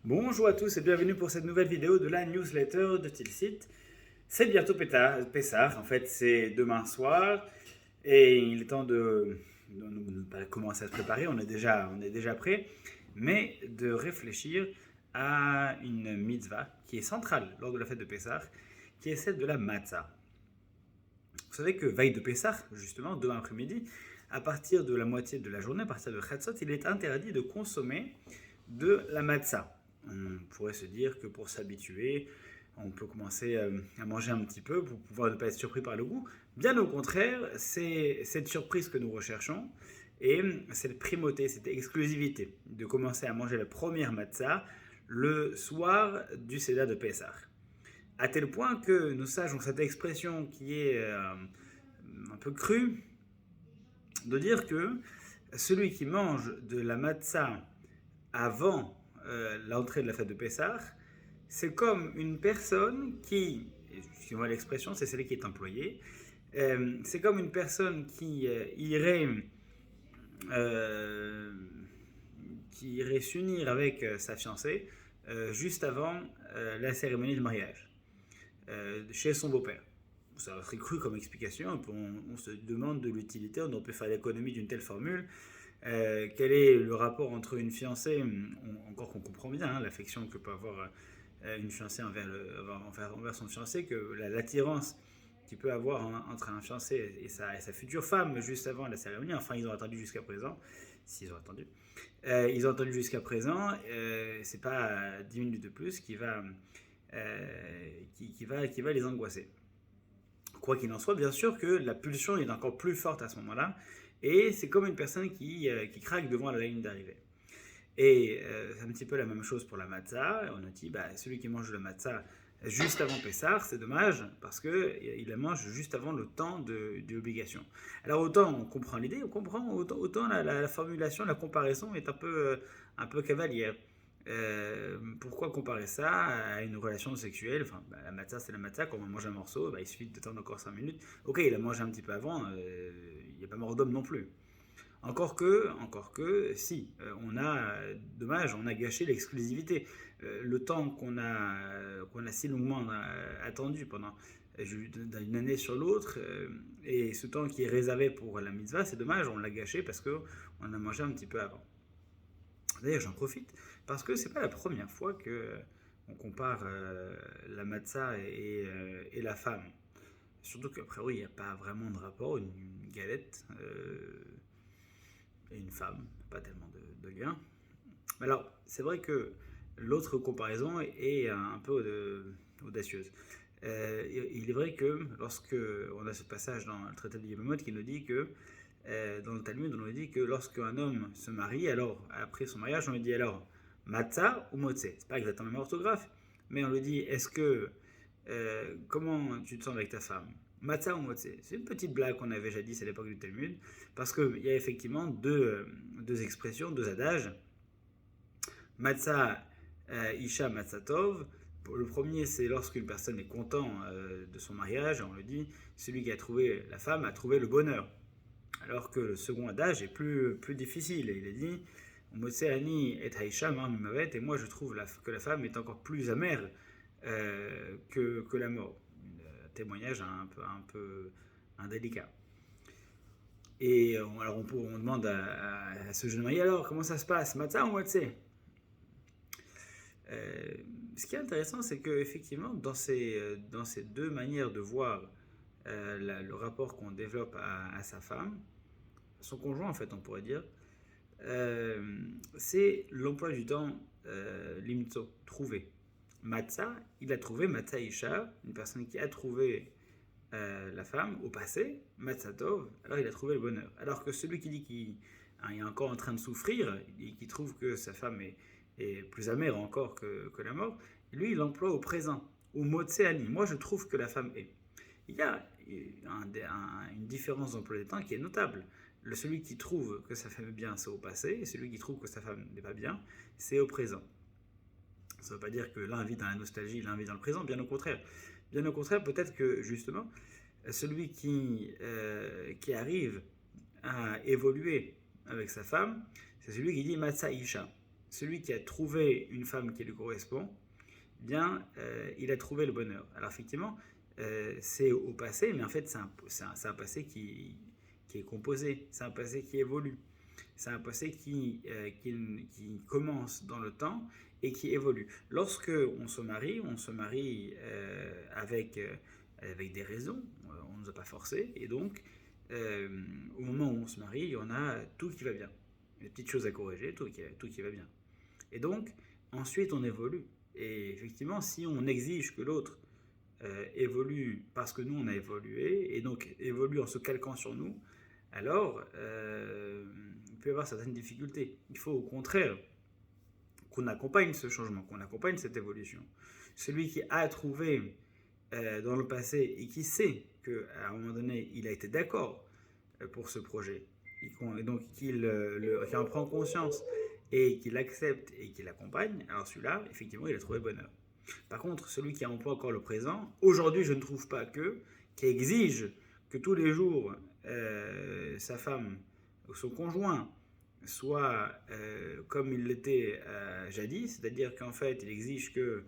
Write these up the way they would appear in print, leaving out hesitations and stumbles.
Bonjour à tous et bienvenue pour cette nouvelle vidéo de la newsletter de Tilsit. C'est bientôt Pessah, en fait c'est demain soir et il est temps de pas commencer à se préparer, on est déjà prêt, mais de réfléchir à une mitzvah qui est centrale lors de la fête de Pessah, qui est celle de la matzah. Vous savez que veille de Pessah, justement, demain après-midi, à partir de la moitié de la journée, à partir de Chatzot, il est interdit de consommer de la matzah. On pourrait se dire que pour s'habituer, on peut commencer à manger un petit peu pour pouvoir ne pas être surpris par le goût. Bien au contraire, c'est cette surprise que nous recherchons et cette primauté, cette exclusivité de commencer à manger la première matzah le soir du Seder de Pessah. À tel point que nos sages ont cette expression qui est un peu crue, de dire que celui qui mange de la matzah avant l'entrée de la fête de Pessah, c'est comme une personne qui, excusez-moi l'expression, c'est celle qui est employée, c'est comme une personne euh, qui irait s'unir avec sa fiancée juste avant la cérémonie de mariage, chez son beau-père. Ça serait cru comme explication, on se demande de l'utilité, on peut faire l'économie d'une telle formule. Quel est le rapport entre une fiancée, encore qu'on comprend bien l'affection que peut avoir une fiancée envers son fiancé, que l'attirance qu'il peut avoir entre un fiancé et sa future femme juste avant la cérémonie, enfin ils ont attendu jusqu'à présent, s'ils ont attendu, ils ont attendu jusqu'à présent, c'est pas 10 minutes de plus qui va les angoisser. Quoi qu'il en soit, bien sûr que la pulsion est encore plus forte à ce moment-là, et c'est comme une personne qui craque devant la ligne d'arrivée. Et c'est un petit peu la même chose pour la matzah. On a dit, celui qui mange la matzah juste avant Pessah, c'est dommage, parce qu'il la mange juste avant le temps de l'obligation. Alors autant on comprend l'idée, on comprend, autant la formulation, la comparaison est un peu cavalière. Pourquoi comparer ça à une relation sexuelle? Enfin, la matzah, c'est la matzah, quand on mange un morceau, il suffit d'attendre encore 5 minutes. Ok, il a mangé un petit peu avant, il n'y a pas mort d'homme non plus. Si, dommage, on a gâché l'exclusivité. Le temps qu'on a si longuement attendu pendant d'une année sur l'autre, et ce temps qui est réservé pour la mitzvah, c'est dommage, on l'a gâché parce qu'on a mangé un petit peu avant. D'ailleurs, j'en profite parce que c'est pas la première fois que on compare la matzah et la femme. Surtout qu'a priori, il n'y a pas vraiment de rapport, une galette et une femme, pas tellement de lien. Mais alors, c'est vrai que l'autre comparaison est un peu audacieuse. Il est vrai que lorsque on a ce passage dans le traité de Yevamot qui nous dit que dans le Talmud, on nous dit que lorsqu'un homme se marie, alors après son mariage, on lui dit alors matzah ou motze. C'est pas exactement la même orthographe, mais on lui dit est-ce que comment tu te sens avec ta femme? Matzah ou motze. C'est une petite blague qu'on avait jadis à l'époque du Talmud, parce qu'il y a effectivement deux expressions, deux adages. Matzah Isha Matzatov. Le premier, c'est lorsqu'une personne est content de son mariage, on le dit, celui qui a trouvé la femme a trouvé le bonheur. Alors que le second adage est plus difficile. Il est dit Motseani et Haïcha Mimavet, et moi je trouve que la femme est encore plus amère que la mort. Un témoignage un peu indélicat. Et alors on demande à ce jeune marié alors comment ça se passe, Matzah ou Motse? Ce qui est intéressant, c'est qu'effectivement, dans ces deux manières de voir le rapport qu'on développe à sa femme, son conjoint en fait, on pourrait dire, c'est l'emploi du temps limtso, trouver. Matzah, il a trouvé Matzah Isha, une personne qui a trouvé la femme au passé, Matzatov, alors il a trouvé le bonheur. Alors que celui qui dit qu'il est encore en train de souffrir, et qui trouve que sa femme est plus amère encore que la mort, lui il l'emploie au présent, au Motséani. Moi je trouve que la femme est. Il y a une différence d'emploi des temps qui est notable. Celui qui trouve que sa femme est bien, c'est au passé, et celui qui trouve que sa femme n'est pas bien, c'est au présent. Ça ne veut pas dire que l'un vit dans la nostalgie, l'un vit dans le présent, bien au contraire. Bien au contraire, peut-être que justement, celui qui arrive à évoluer avec sa femme, c'est celui qui dit Matzah Isha. celui qui a trouvé une femme qui lui correspond, eh bien, il a trouvé le bonheur. Alors effectivement, c'est au passé, mais en fait, c'est un passé qui est composé, c'est un passé qui évolue. C'est un passé qui commence dans le temps et qui évolue. Lorsque on se marie avec des raisons, on ne nous a pas forcé, et donc au moment où on se marie, on a tout qui va bien. Les petites choses à corriger, tout qui va bien. Et donc, ensuite, on évolue. Et effectivement, si on exige que l'autre évolue parce que nous, on a évolué, et donc évolue en se calquant sur nous, alors il peut y avoir certaines difficultés. Il faut au contraire qu'on accompagne ce changement, qu'on accompagne cette évolution. Celui qui a trouvé dans le passé et qui sait qu'à un moment donné, il a été d'accord pour ce projet, et donc qu'il en prend conscience et qu'il accepte et qu'il accompagne, alors celui-là, effectivement, il a trouvé le bonheur. Par contre, celui qui emploie encore le présent, aujourd'hui je ne trouve pas qui exige que tous les jours sa femme ou son conjoint soit comme il l'était jadis, c'est-à-dire qu'en fait il exige que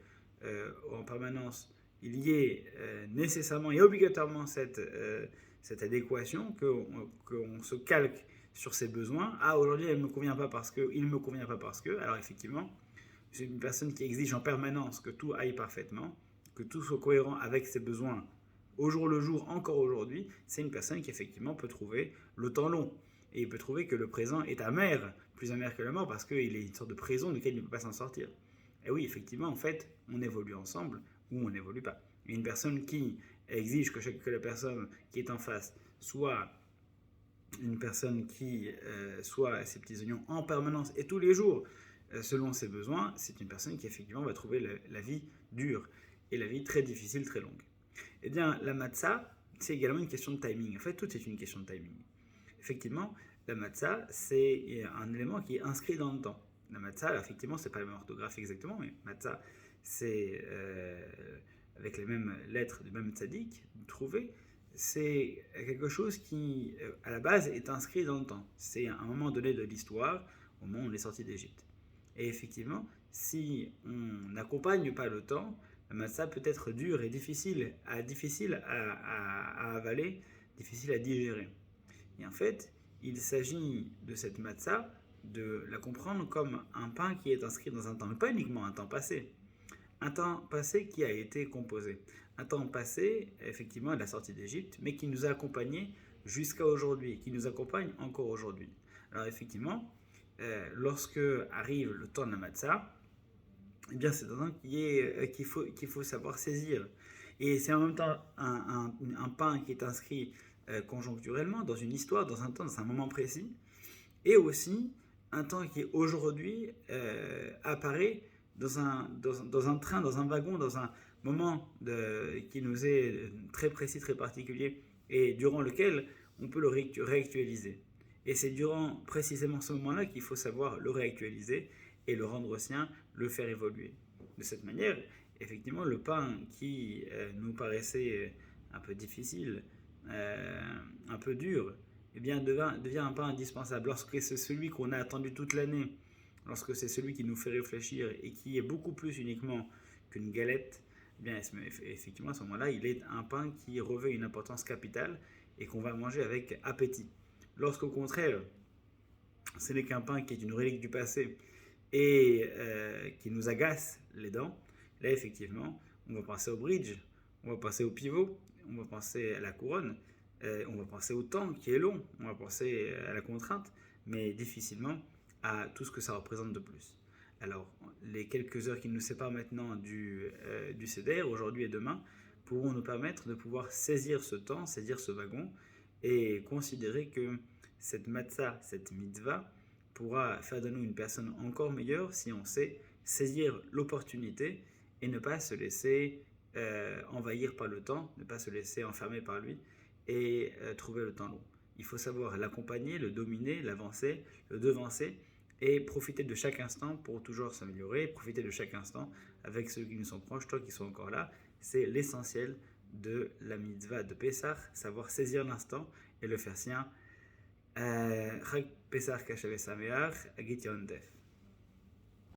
en permanence il y ait nécessairement et obligatoirement cette adéquation, qu'on se calque sur ses besoins. Ah, aujourd'hui il ne me convient pas parce que, il ne me convient pas parce que, alors effectivement, c'est une personne qui exige en permanence que tout aille parfaitement, que tout soit cohérent avec ses besoins au jour le jour, encore aujourd'hui. C'est une personne qui effectivement peut trouver le temps long. Et il peut trouver que le présent est amer, plus amer que la mort, parce qu'il est une sorte de prison de laquelle il ne peut pas s'en sortir. Et oui, effectivement, en fait, on évolue ensemble ou on n'évolue pas. Et une personne qui exige que la personne qui est en face soit une personne qui soit ses petits oignons en permanence et tous les jours, selon ses besoins, c'est une personne qui effectivement va trouver la vie dure et la vie très difficile, très longue. Eh bien, la matzah, c'est également une question de timing. En fait, tout est une question de timing. Effectivement, la matzah, c'est un élément qui est inscrit dans le temps. La matzah, effectivement, c'est pas la même orthographe exactement, mais matzah, c'est avec les mêmes lettres du même tzaddik, trouvé, c'est quelque chose qui, à la base, est inscrit dans le temps. C'est un moment donné de l'histoire, au moment où on est sorti d'Égypte. Et effectivement, si on n'accompagne pas le temps, la matzah peut être dure et difficile à avaler, difficile à digérer. Et en fait, il s'agit de cette matzah, de la comprendre comme un pain qui est inscrit dans un temps, mais pas uniquement un temps passé qui a été composé. Un temps passé, effectivement, à la sortie d'Égypte, mais qui nous a accompagnés jusqu'à aujourd'hui, qui nous accompagne encore aujourd'hui. Alors effectivement, lorsque arrive le temps de la matzah, eh bien c'est un temps qu'il faut savoir saisir. Et c'est en même temps un pain qui est inscrit conjoncturellement dans une histoire, dans un temps, dans un moment précis, et aussi un temps qui aujourd'hui apparaît dans un train, dans un wagon, dans un moment qui nous est très précis, très particulier, et durant lequel on peut le réactualiser. Et c'est durant précisément ce moment-là qu'il faut savoir le réactualiser et le rendre sien, le faire évoluer. De cette manière, effectivement, le pain qui nous paraissait un peu difficile, un peu dur, eh bien devient un pain indispensable. Lorsque c'est celui qu'on a attendu toute l'année, lorsque c'est celui qui nous fait réfléchir et qui est beaucoup plus uniquement qu'une galette, eh bien effectivement à ce moment-là, il est un pain qui revêt une importance capitale et qu'on va manger avec appétit. Lorsqu'au contraire, ce n'est qu'un pain qui est une relique du passé et qui nous agace les dents, là effectivement, on va penser au bridge, on va penser au pivot, on va penser à la couronne, on va penser au temps qui est long, on va penser à la contrainte, mais difficilement à tout ce que ça représente de plus. Alors, les quelques heures qui nous séparent maintenant du Seder, aujourd'hui et demain, pourront nous permettre de pouvoir saisir ce temps, saisir ce wagon, et considérer que cette matzah, cette mitzvah, pourra faire de nous une personne encore meilleure si on sait saisir l'opportunité et ne pas se laisser envahir par le temps, ne pas se laisser enfermer par lui et trouver le temps long. Il faut savoir l'accompagner, le dominer, l'avancer, le devancer et profiter de chaque instant pour toujours s'améliorer, profiter de chaque instant avec ceux qui nous sont proches, toi qui sont encore là. C'est l'essentiel de la mitzvah de Pessah, savoir saisir l'instant et le faire sien. Chag Pessah Kashav Sameach, Agit Yom Tov.